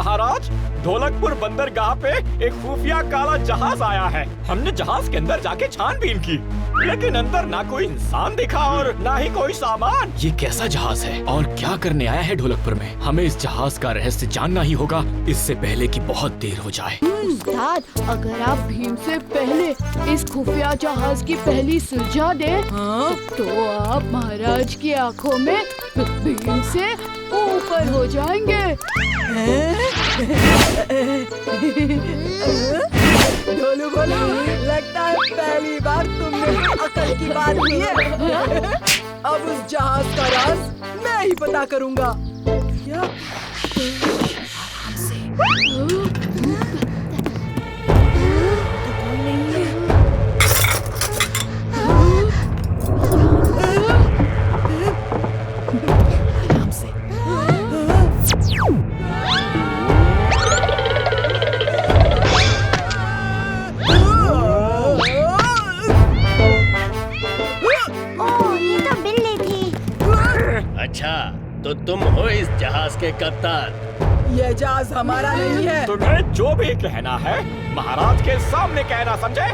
महाराज, ढोलकपुर बंदरगाह पे एक खुफिया काला जहाज आया है। हमने जहाज के अंदर जाके छानबीन की, लेकिन अंदर ना कोई इंसान दिखा और ना ही कोई सामान। ये कैसा जहाज है और क्या करने आया है ढोलकपुर में? हमें इस जहाज का रहस्य जानना ही होगा, इससे पहले कि बहुत देर हो जाए। उस्ताद, अगर आप भीम से पहले इस खुफिया जहाज की पहली सुलझा दे, तो आप महाराज की आंखों में भीम से ऊपर हो जाएंगे। ढोलू बोलो, लगता है पहली बार तुमने अकल की बात की है। अब उस जहाज का राज मैं ही पता करूंगा। क्या? अच्छा, तो तुम हो इस जहाज के कप्तान। ये जहाज हमारा नहीं है। तुम्हें जो भी कहना है महाराज के सामने कहना, समझे?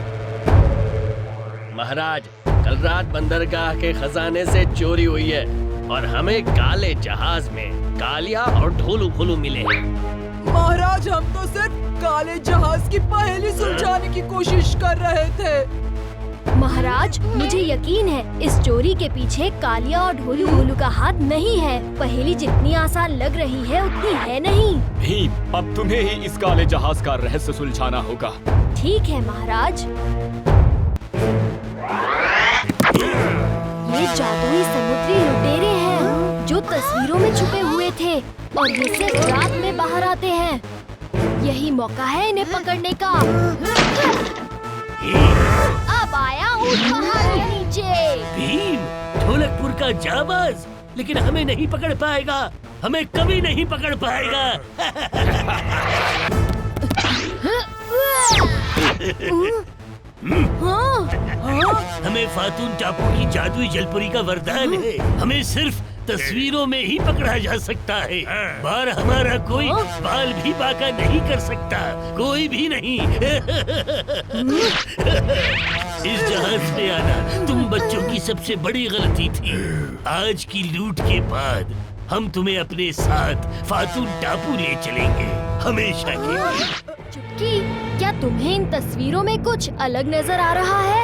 महाराज, कल रात बंदरगाह के खजाने से चोरी हुई है और हमें काले जहाज में कालिया और ढोलू भोलू मिले हैं। महाराज, हम तो सिर्फ काले जहाज की पहेली सुलझाने की कोशिश कर रहे थे। महाराज, मुझे यकीन है इस चोरी के पीछे कालिया और ढोलू भोलू का हाथ नहीं है। पहेली जितनी आसान लग रही है उतनी है नहीं। भीम, अब तुम्हें ही इस काले जहाज का रहस्य सुलझाना होगा। ठीक है महाराज। ये जादुई समुद्री लुटेरे हैं जो तस्वीरों में छुपे हुए थे और ये सिर्फ रात में बाहर आते हैं। यही मौका है इन्हें पकड़ने का। अब आया ऊँट पहाड़ के नीचे। भीम, ढोलकपुर का जाबाज, लेकिन हमें नहीं पकड़ पाएगा, हमें कभी नहीं पकड़ पाएगा। हमें फातून टापू की जादुई जलपुरी का वरदान है। हमें सिर्फ तस्वीरों में ही पकड़ा जा सकता है। बार हमारा कोई बाल भी बांका नहीं कर सकता, कोई भी नहीं। इस जहाज पे आना तुम बच्चों की सबसे बड़ी गलती थी। आज की लूट के बाद हम तुम्हें अपने साथ फातून टापू ले चलेंगे, हमेशा के लिए। चुटकी, क्या तुम्हें इन तस्वीरों में कुछ अलग नजर आ रहा है?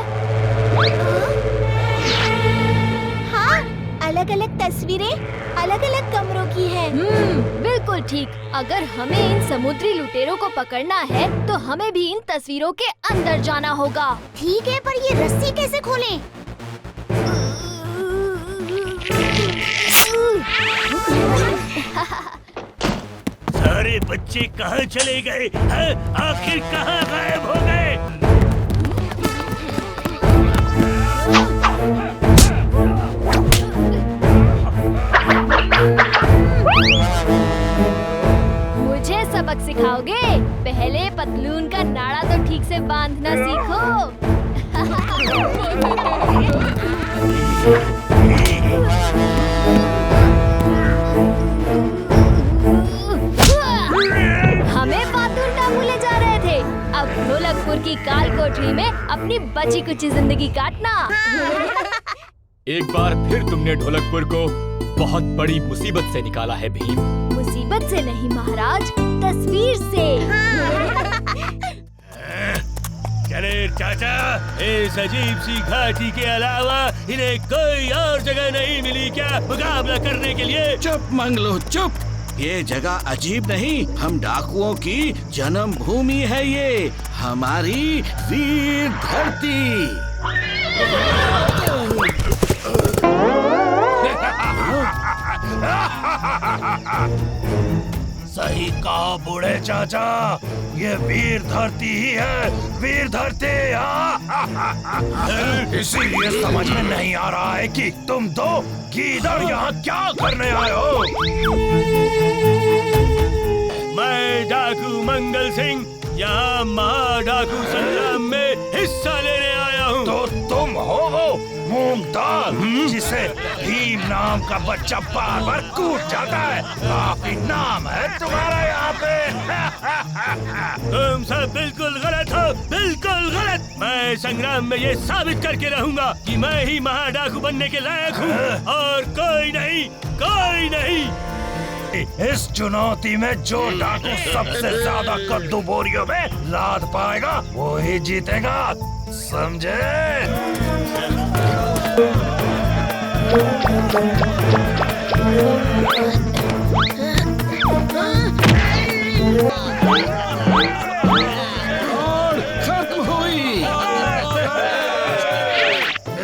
हाँ, अलग अलग तस्वीरें अलग अलग कमरों की हैं। बिल्कुल ठीक। अगर हमें इन समुद्री लुटेरों को पकड़ना है तो हमें भी इन तस्वीरों के अंदर जाना होगा। ठीक है, पर ये रस्सी कैसे खोलें? सारे बच्चे कहाँ चले गए? आखिर कहाँ गायब हो गए? मुझे सबक सिखाओगे? पहले पतलून का नाड़ा तो ठीक से बांधना सीखो। हमें फातून टापू ले जा रहे थे, अब ढोलकपुर की काल कोठरी में अपनी बची कुची जिंदगी काटना। एक बार फिर तुमने ढोलकपुर को बहुत बड़ी मुसीबत से निकाला है भीम। मुसीबत से नहीं महाराज, तस्वीर से। चले चाचा, इस अजीब सी घाटी के अलावा इन्हें कोई और जगह नहीं मिली क्या मुकाबला करने के लिए? चुप मंगलू, चुप। ये जगह अजीब नहीं, हम डाकुओं की जन्म भूमि है। ये हमारी वीर धरती। सही कहा बूढ़े चाचा, ये वीर धरती ही है, वीर धरती। इसीलिए समझ में नहीं आ रहा है कि तुम दो गीदड़ यहाँ क्या करने आए हो। मैं डाकू मंगल सिंह यहाँ महाडाकू संग्राम में हिस्सा लेने आया हूँ। तो तुम हो वो मूंग दाल जिसे भीम नाम का बच्चा बार बार कूद जाता है। काफी नाम है तुम्हारा यहाँ पे। तुम सब बिल्कुल गलत हो, बिल्कुल गलत। मैं संग्राम में ये साबित करके रहूंगा कि मैं ही महाडाकू बनने के लायक हूँ और कोई नहीं, कोई नहीं। इस चुनौती में जो डाकू सबसे ज्यादा कद्दू बोरियों में लाद पाएगा वो ही जीतेगा, समझे? और खत्म हुई।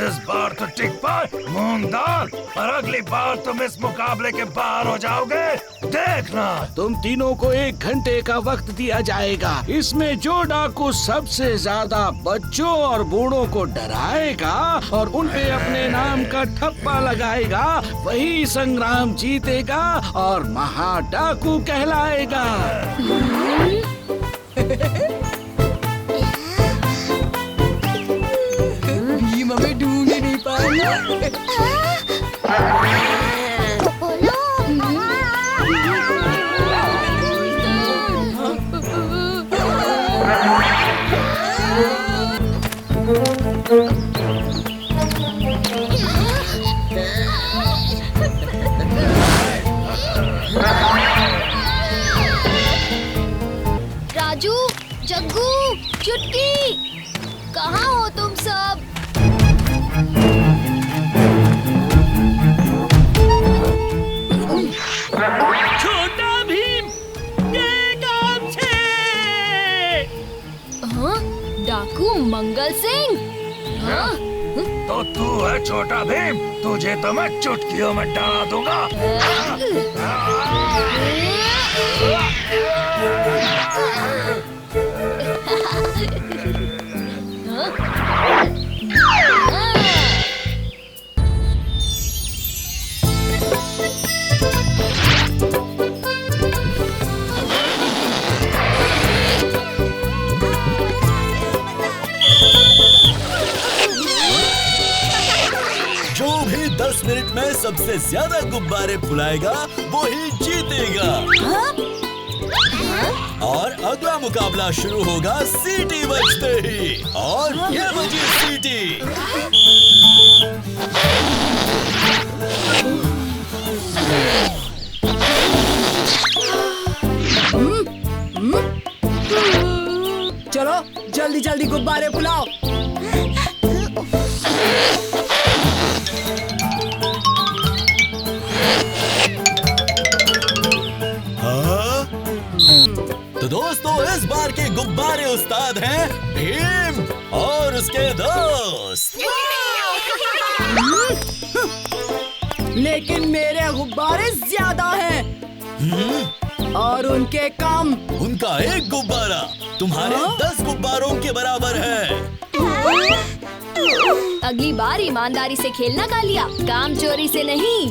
इस बार तो टिक पाए मूंग दाल, और अगली बार तुम इस मुकाबले के बाहर हो जाओगे, देखना। तुम तीनों को 1 घंटे का वक्त दिया जाएगा। इसमें जो डाकू सबसे ज्यादा बच्चों और बूढ़ों को डराएगा और उन पे अपने नाम का ठप्पा लगाएगा वही संग्राम जीतेगा और महाडाकू कहलाएगा। भीम हमें ढूंढ ही नहीं पाएगा। राजू, जग्गू, चुटकी, कहाँ हो तुम सब? छोटा भीम, ये काम छे। हाँ? डाकू मंगल सिंह? हाँ? तो तू है छोटा भीम, तुझे तो मैं चुटकियों में डाल दूंगा। जो भी 10 मिनट में सबसे ज्यादा गुब्बारे फुलाएगा वो ही जीतेगा। और अगला मुकाबला शुरू होगा सीटी बजते ही, और ये बजी सीटी। चलो जल्दी जल्दी गुब्बारे फुलाओ। तो दोस्तों इस बार के गुब्बारे उस्ताद हैं भीम और उसके दोस्त। लेकिन मेरे गुब्बारे ज्यादा हैं और उनके कम। उनका एक गुब्बारा तुम्हारे 10 गुब्बारों के बराबर है। अगली बार ईमानदारी से खेलना कालिया, काम चोरी से नहीं।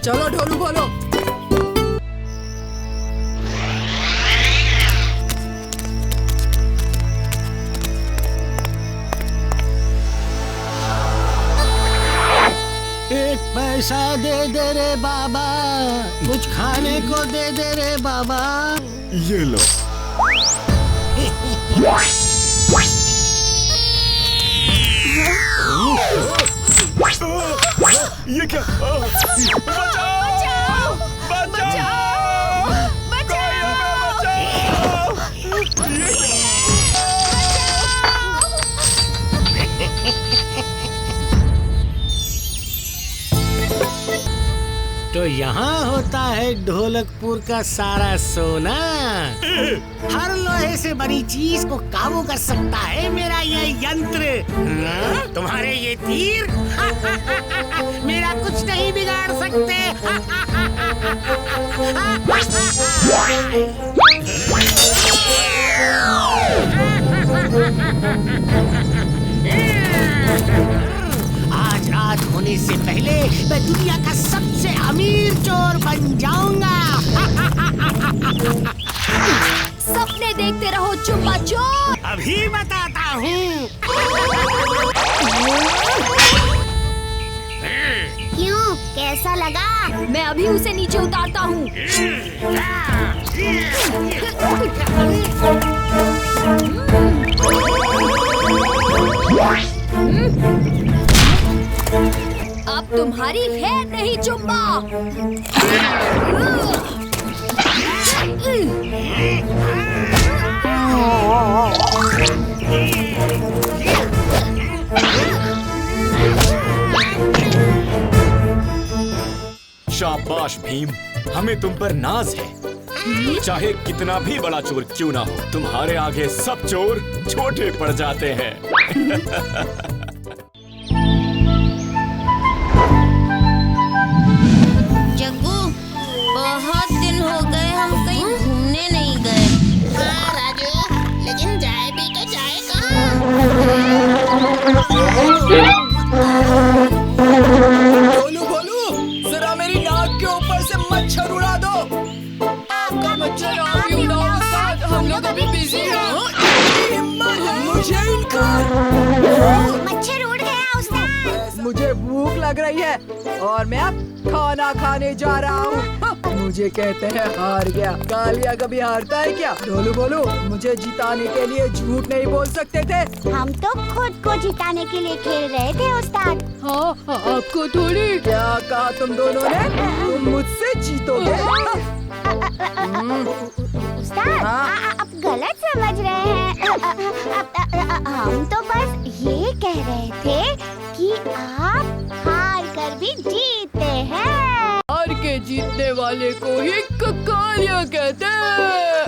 चलो ढोलू बोलो। एक पैसा दे दे रे बाबा, कुछ खाने को दे दे रे बाबा। ये लो। ये क्या? बचाओ! बचाओ! बचाओ! तो यहाँ होता है ढोलकपुर का सारा सोना। हर लोहे से बनी चीज को काबू कर सकता है मेरा ये यंत्र। तुम्हारे ये तीर मेरा कुछ नहीं बिगाड़ सकते। आज रात होने से पहले मैं दुनिया का सबसे अमीर चोर बन जाऊंगा। सपने देखते रहो चुम्मा चोर। अभी बताता हूँ। क्यों, कैसा लगा? मैं अभी उसे नीचे उतारता हूँ। अब तुम्हारी खैर नहीं चुम्मा। शाबाश भीम, हमें तुम पर नाज है। चाहे कितना भी बड़ा चोर क्यों ना हो, तुम्हारे आगे सब चोर छोटे पड़ जाते हैं। जग्गू, बहुत दिन हो गए हम कहीं घूमने नहीं गए। हाँ राजू, लेकिन जाए भी तो जाए बोलू बोलू, जरा मेरी नाक के ऊपर से मच्छर उड़ा दो। आपका मच्छर आप ही उड़ाओ उस्ताद, हम लोग अभी बिजी हैं। हिम्मत है मुझे इनकार। मच्छर उड़ गया उस्ताद। मुझे भूख लग रही है और मैं अब खाना खाने जा रहा हूँ। मुझे कहते हैं हार गया। कालिया कभी हारता है क्या? ढोलू बोलू, मुझे जिताने के लिए झूठ नहीं बोल सकते थे। हम तो खुद को जिताने के लिए खेल रहे थे उस्ताद। हाँ, आपको थोड़ी। क्या कहा तुम दोनों ने? तुम मुझसे जीतोगे? उस्ताद, आप गलत समझ रहे हैं। हम तो बस ये कह रहे थे कि आप हार कर भी जीते हैं। हार के जीतने वाले को ही कालिया कहते हैं।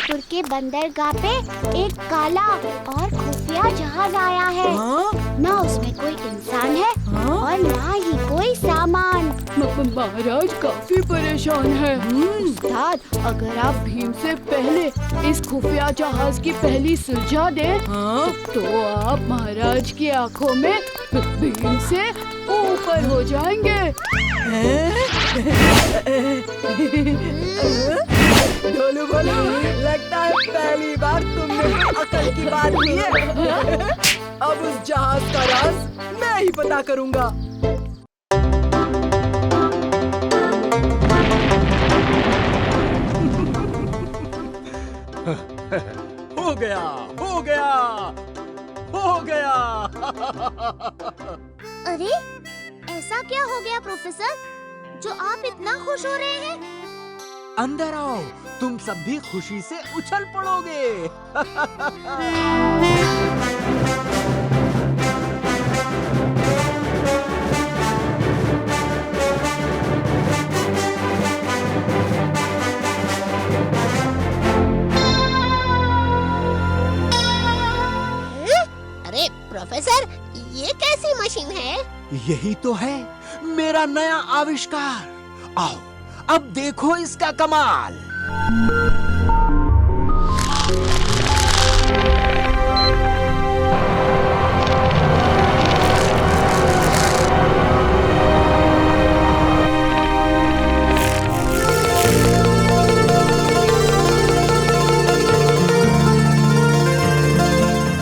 टूर के बंदरगाह पे एक काला और खुफिया जहाज आया है। ना उसमें कोई इंसान है और ना ही कोई सामान। महाराज काफी परेशान है। उस्ताद, अगर आप भीम से पहले इस खुफिया जहाज की पहली सुलझा दें, तो आप महाराज की आंखों में भीम से ऊपर हो जाएंगे। ढोलू बोलू, लगता है पहली बार तुमने अकल की बात की है। अब उस जहाज का राज मैं ही पता करूंगा। हो गया, हो गया, हो गया। अरे, ऐसा क्या हो गया प्रोफेसर, जो आप इतना खुश हो रहे हैं? अंदर आओ, तुम सब भी खुशी से उछल पड़ोगे। अरे प्रोफेसर, ये कैसी मशीन है? यही तो है मेरा नया आविष्कार। आओ, अब देखो इसका कमाल।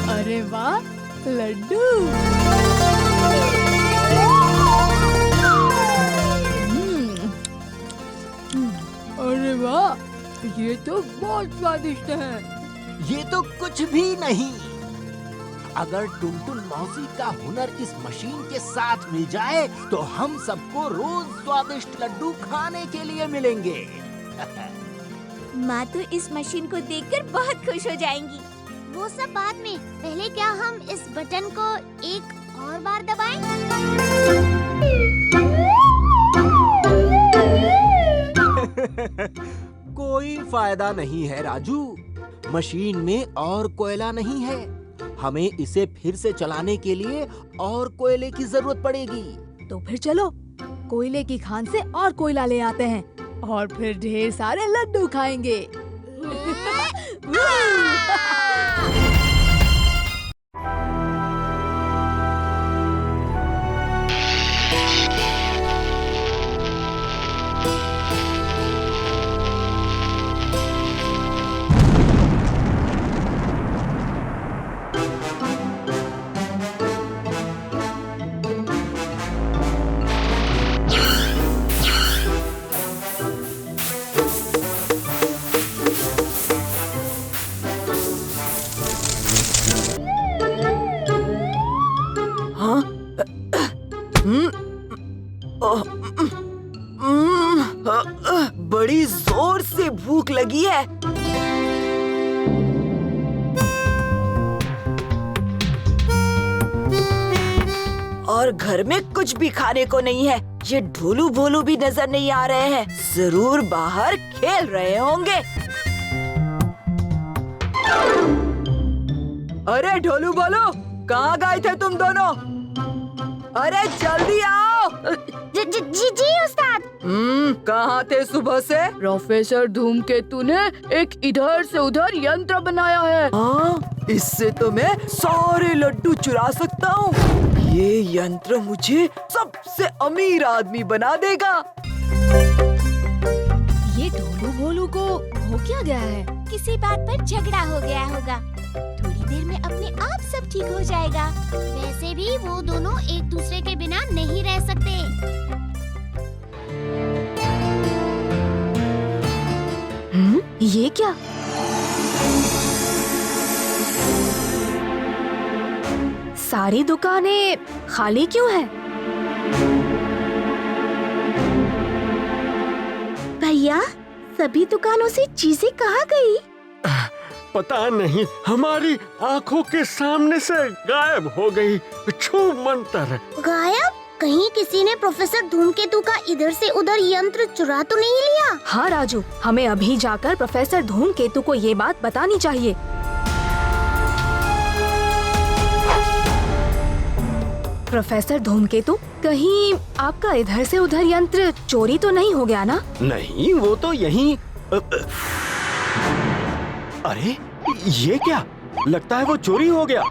अरे वाह, लड्डू। अरे वाह, ये तो बहुत स्वादिष्ट है। ये तो कुछ भी नहीं। अगर टुनटुन मौसी का हुनर इस मशीन के साथ मिल जाए तो हम सबको रोज स्वादिष्ट लड्डू खाने के लिए मिलेंगे। माँ तो इस मशीन को देखकर बहुत खुश हो जाएंगी। वो सब बाद में, पहले क्या हम इस बटन को एक और बार दबाएं? कोई फायदा नहीं है राजू, मशीन में और कोयला नहीं है। हमें इसे फिर से चलाने के लिए और कोयले की जरूरत पड़ेगी। तो फिर चलो, कोयले की खान से और कोयला ले आते हैं और फिर ढेर सारे लड्डू खाएंगे। और घर में कुछ भी खाने को नहीं है। ये ढोलू भोलू भी नजर नहीं आ रहे हैं, जरूर बाहर खेल रहे होंगे। अरे ढोलू भोलू, कहाँ गए थे तुम दोनों? अरे जल्दी आओ। जी उस्ताद। कहाँ थे सुबह से? प्रोफेसर धूमकेतु ने एक इधर से उधर यंत्र बनाया है। हाँ, इससे तो मैं सारे लड्डू चुरा सकता हूँ। ये यंत्र मुझे सबसे अमीर आदमी बना देगा। ये ढोलू भोलू को हो क्या गया है? किसी बात पर झगड़ा हो गया होगा। थोड़ी देर में अपने आप सब ठीक हो जाएगा। वैसे भी वो दोनों एक दूसरे के बिना नहीं रह सकते। ये क्या? सारी दुकानें खाली क्यों हैं? भैया, सभी दुकानों से चीजें कहाँ गई? पता नहीं, हमारी आंखों के सामने से गायब हो गई। छू मंतर। गायब? कहीं किसी ने प्रोफेसर धूमकेतु का इधर से उधर यंत्र चुरा तो नहीं लिया? हाँ राजू, हमें अभी जाकर प्रोफेसर धूमकेतु को ये बात बतानी चाहिए। प्रोफेसर धूमकेतु, कहीं आपका इधर से उधर यंत्र चोरी तो नहीं हो गया ना? नहीं, वो तो यहीं। अरे ये क्या? लगता है वो चोरी हो गया।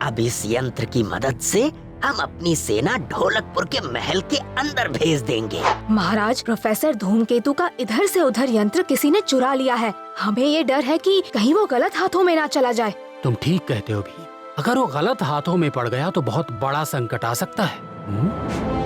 अब इस यंत्र की मदद से हम अपनी सेना ढोलकपुर के महल के अंदर भेज देंगे। महाराज, प्रोफेसर धूमकेतु का इधर से उधर यंत्र किसी ने चुरा लिया है। हमें ये डर है कि कहीं वो गलत हाथों में ना चला जाए। तुम ठीक कहते हो भी। अगर वो गलत हाथों में पड़ गया तो बहुत बड़ा संकट आ सकता है।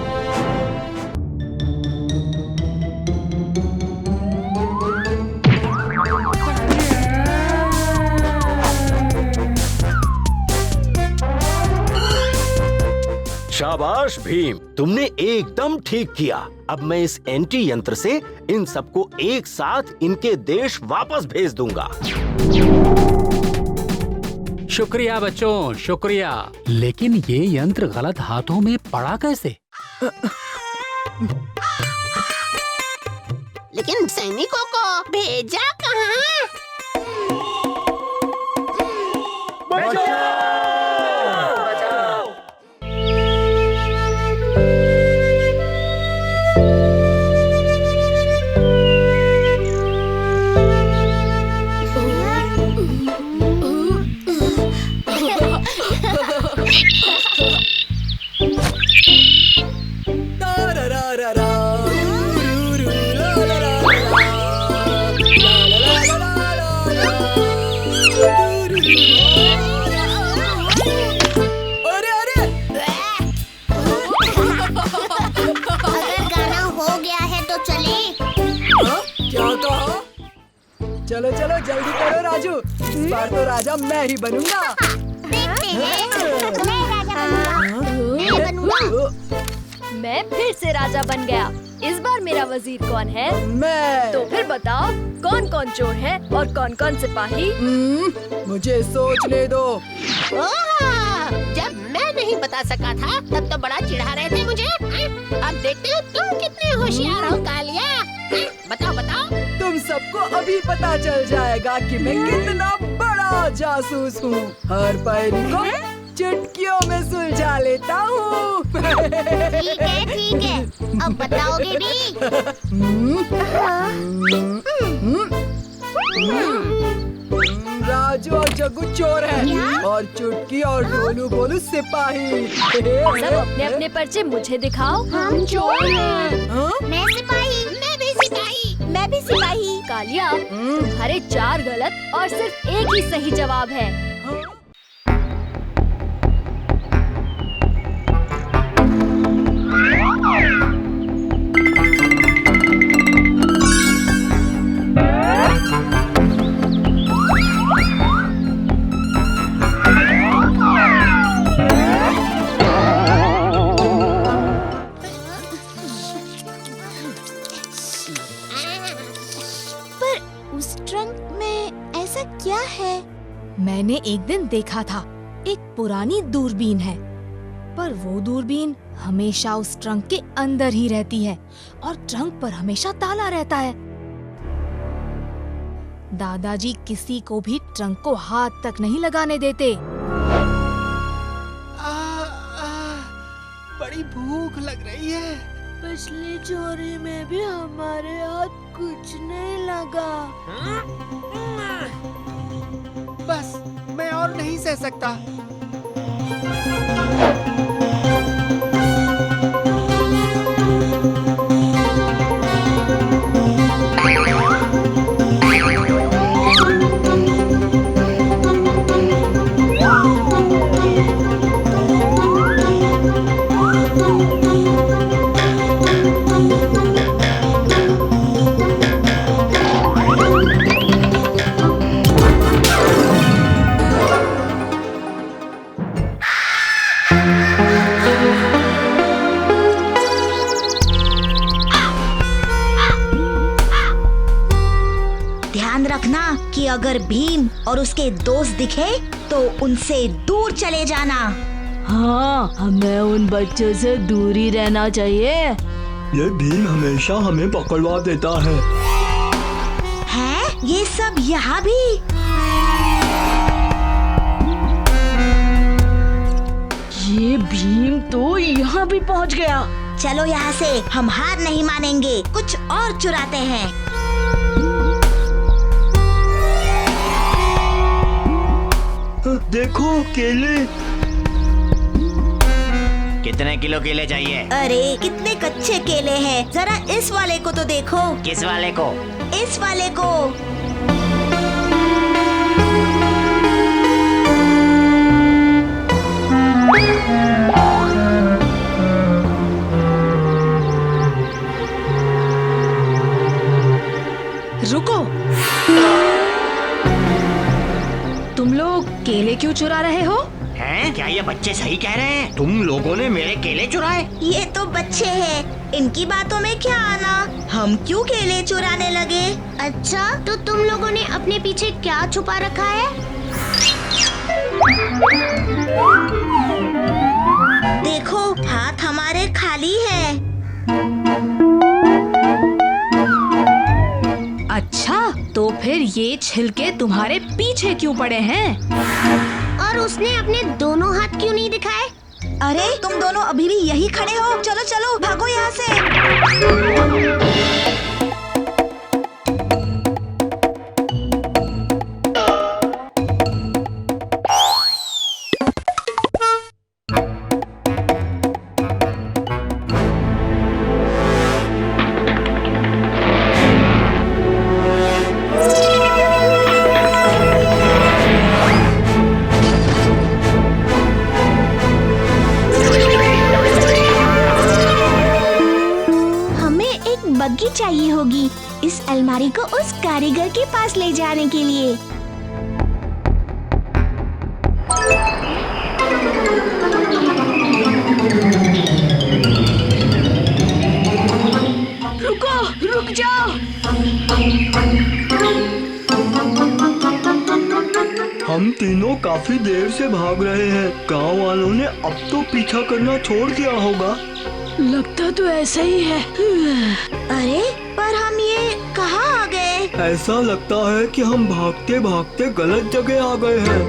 शाबाश भीम, तुमने एकदम ठीक किया। अब मैं इस एंटी यंत्र से इन सबको एक साथ इनके देश वापस भेज दूंगा। शुक्रिया बच्चों, शुक्रिया। लेकिन ये यंत्र गलत हाथों में पड़ा कैसे? लेकिन सैनिकों को भेजा कहाँ? चलो चलो जल्दी करो राजू, इस बार तो राजा मैं ही बनूंगा। देखते हैं, मैं राजा बनूंगा। मैं फिर से राजा बन गया। इस बार मेरा वजीर कौन है? मैं। तो फिर बताओ, कौन कौन चोर है और कौन कौन सिपाही? मुझे सोचने दो। जब मैं नहीं बता सका था तब तो बड़ा चिढ़ा रहे थे मुझे। अब देखते हो तुम कितने होशियार हो कालिया। बताओ बताओ। तुम सबको अभी पता चल जाएगा कि मैं कितना बड़ा जासूस हूँ। हर पहेली को चुटकियों में सुलझा लेता हूँ। ठीक है, अब बताओगे भी? राजू और जग्गू चोर हैं और चुटकी और ढोलू भोलू सिपाही। सब अपने अपने पर्चे मुझे दिखाओ। हम चोर हैं। मैं सिपाही, मैं भी सिपाही, मैं भी सिपाही। कालिया, तुम्हारे 4 गलत और सिर्फ एक ही सही जवाब है। देखा था, एक पुरानी दूरबीन है, पर वो दूरबीन हमेशा उस ट्रंक के अंदर ही रहती है और ट्रंक पर हमेशा ताला रहता है। दादाजी किसी को भी ट्रंक को हाथ तक नहीं लगाने देते। बड़ी भूख लग रही है। पिछली चोरी में भी हमारे हाथ कुछ नहीं लगा। बस मैं और नहीं सह सकता। कि अगर भीम और उसके दोस्त दिखे तो उनसे दूर चले जाना। हाँ, हमें उन बच्चों से दूर ही रहना चाहिए। ये भीम हमेशा हमें पकड़वा देता है। हैं? ये सब यहाँ भी? ये भीम तो यहाँ भी पहुँच गया। चलो यहाँ से, हम हार नहीं मानेंगे, कुछ और चुराते हैं। देखो केले। कितने किलो केले चाहिए? अरे कितने कच्चे केले हैं, जरा इस वाले को तो देखो। किस वाले को? इस वाले को। रुको, तुम लोग केले क्यों चुरा रहे हो? हैं? क्या ये बच्चे सही कह रहे हैं? तुम लोगों ने मेरे केले चुराए? ये तो बच्चे हैं, इनकी बातों में क्या आना। हम क्यों केले चुराने लगे? अच्छा, तो तुम लोगों ने अपने पीछे क्या छुपा रखा है? देखो, हाथ हमारे खाली है। अच्छा, तो फिर ये छिलके तुम्हारे पीछे क्यों पड़े हैं? और उसने अपने दोनों हाथ क्यों नहीं दिखाए? अरे तुम दोनों अभी भी यही खड़े हो? चलो चलो, भागो यहाँ से। बग्गी चाहिए होगी इस अलमारी को उस कारीगर के पास ले जाने के लिए। रुको, रुक जाओ। हम तीनों काफी देर से भाग रहे हैं। गांव वालों ने अब तो पीछा करना छोड़ दिया होगा। लगता तो ऐसा ही है। अरे पर हम ये कहाँ आ गए? ऐसा लगता है कि हम भागते भागते गलत जगह आ गए हैं।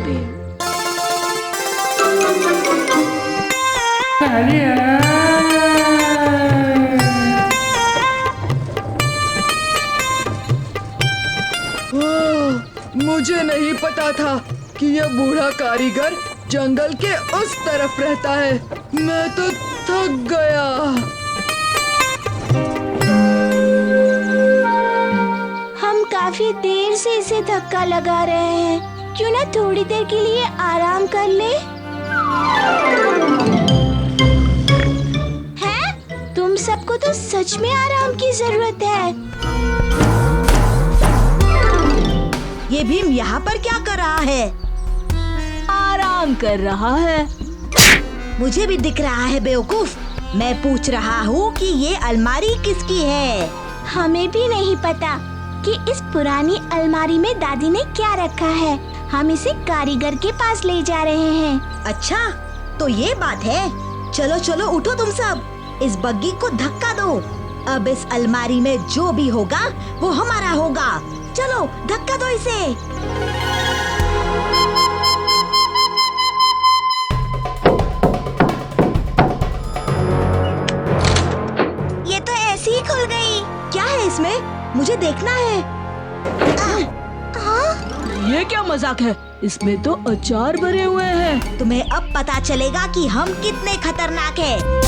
मुझे नहीं पता था कि यह बूढ़ा कारीगर जंगल के उस तरफ रहता है। मैं तो थक गया। हम काफी देर से इसे धक्का लगा रहे हैं, क्यों ना थोड़ी देर के लिए आराम कर ले? हैं? तुम सबको तो सच में आराम की जरूरत है। ये भीम यहाँ पर क्या कर रहा है? आराम कर रहा है। मुझे भी दिख रहा है बेवकूफ। मैं पूछ रहा हूँ कि ये अलमारी किसकी है? हमें भी नहीं पता कि इस पुरानी अलमारी में दादी ने क्या रखा है। हम इसे कारीगर के पास ले जा रहे हैं। अच्छा, तो ये बात है। चलो चलो उठो तुम सब, इस बग्गी को धक्का दो। अब इस अलमारी में जो भी होगा वो हमारा होगा। चलो धक्का दो इसे। ये तो ऐसे ही खुल गई। क्या है इसमें? मुझे देखना है। ये क्या मजाक है? इसमें तो अचार भरे हुए हैं। तुम्हें अब पता चलेगा कि हम कितने खतरनाक हैं।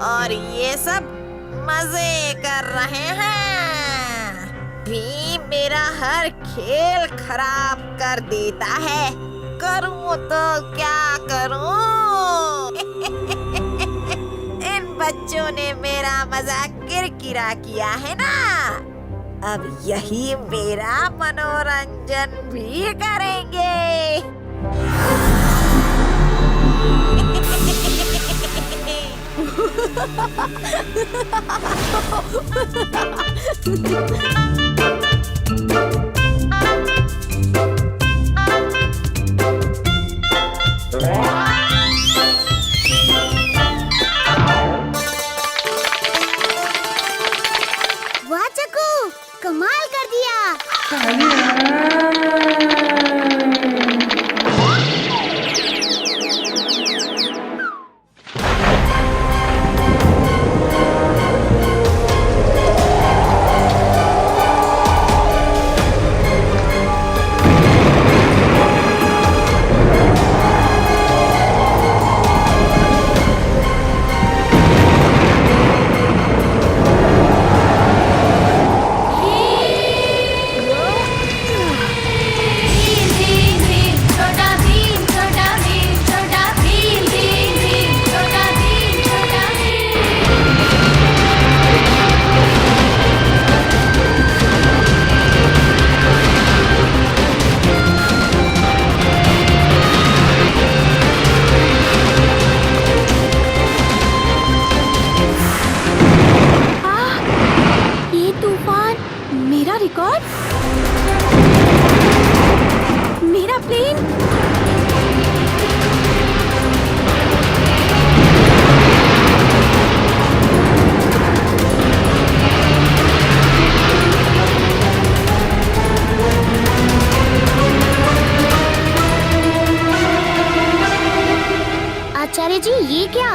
और ये सब मजे कर रहे हैं। भीम मेरा हर खेल खराब कर देता है। करूं तो क्या करूं? इन बच्चों ने मेरा मजाक किरकिरा किया है ना, अब यही मेरा मनोरंजन भी करेंगे। वाह चक्कू, कमाल कर दिया। मेरा प्लेन। आचार्य जी, ये क्या?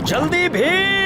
जल्दी भीम!